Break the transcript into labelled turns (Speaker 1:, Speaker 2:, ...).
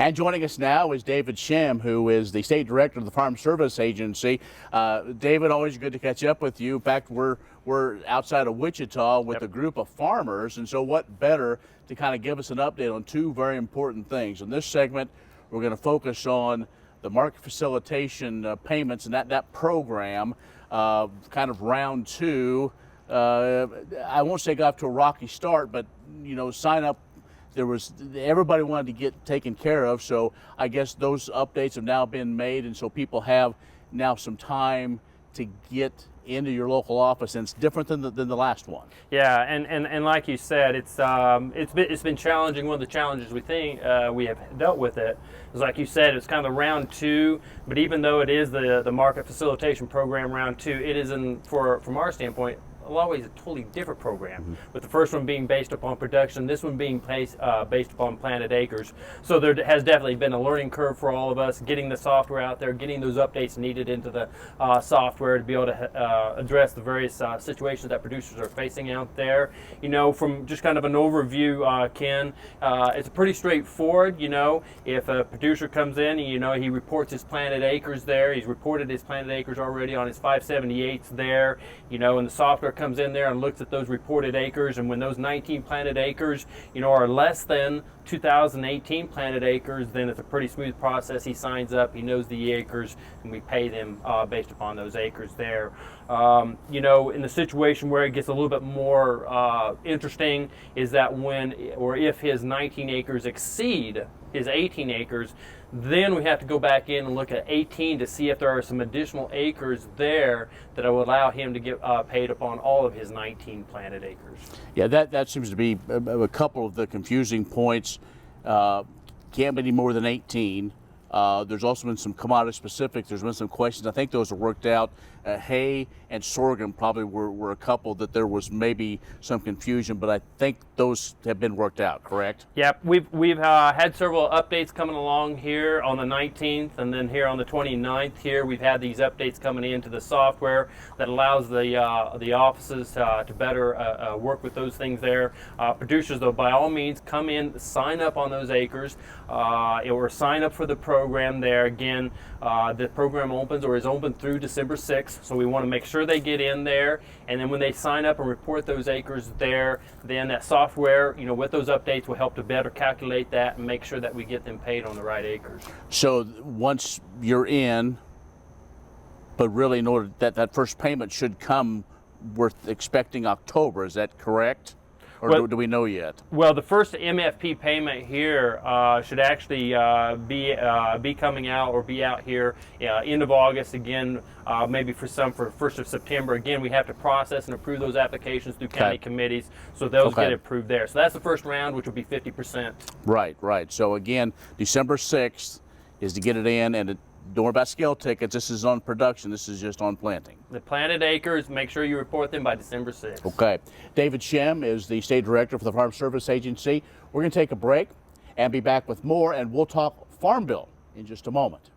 Speaker 1: And joining us now is David Schemm, who is the State Director of the Farm Service Agency. David, always good to catch up with you. In fact, we're outside of Wichita with a group of farmers, and so what better to kind of give us an update on two very important things. In this segment, we're going to focus on the market facilitation payments and that program, kind of round two. I won't say got off to a rocky start, but sign up. Everybody wanted to get taken care of, so I guess those updates have now been made, and so people have now some time to get into your local office, and it's different than the last one.
Speaker 2: Yeah, and like you said, it's been challenging. One of the challenges we think we have dealt with it is, like you said, it's kind of round two. But even though it is the market facilitation program round two, it is from our standpoint, a lot of ways a totally different program, with the first one being based upon production, this one being based upon planted acres. So there has definitely been a learning curve for all of us, getting the software out there, getting those updates needed into the software to be able to address the various situations that producers are facing out there. From just kind of an overview, Ken, it's pretty straightforward. If a producer comes in, he reports his planted acres there. He's reported his planted acres already on his 578s there, and the software comes in there and looks at those reported acres, and when those 19 planted acres are less than 2018 planted acres, then it's a pretty smooth process. He signs up, he knows the acres, and we pay them based upon those acres there. In the situation where it gets a little bit more interesting is that when or if his 19 acres exceed his 18 acres, then we have to go back in and look at 18 to see if there are some additional acres there that will allow him to get paid upon all of his 19 planted acres.
Speaker 1: Yeah, that seems to be a couple of the confusing points. Can't be any more than 18. There's also been some commodity specific. There's been some questions. I think those are worked out. Hay and sorghum probably were a couple that there was maybe some confusion, but I think those have been worked out, correct?
Speaker 2: Yep, we've had several updates coming along here on the 19th, and then here on the 29th here we've had these updates coming into the software that allows the offices to better work with those things there. Producers, though, by all means, come in, sign up on those acres, or sign up for the program there. Again, the program opens or is open through December 6th. So we want to make sure they get in there, and then when they sign up and report those acres there, then that software, with those updates, will help to better calculate that and make sure that we get them paid on the right acres.
Speaker 1: So once you're in, but really in order that first payment should come, we're expecting October, is that correct? Or do we know yet?
Speaker 2: Well, the first MFP payment here should actually be coming out or be out here end of August. Again, maybe for 1st of September. Again, we have to process and approve those applications through county committees, so those get approved there. So that's the first round, which will be 50%. Right.
Speaker 1: So again, December 6th is to get it in, and don't worry about scale tickets. This is on production. This is just on planting.
Speaker 2: The planted acres, make sure you report them by December 6th.
Speaker 1: Okay. David Schemm is the State Director for the Farm Service Agency. We're going to take a break and be back with more, and we'll talk Farm Bill in just a moment.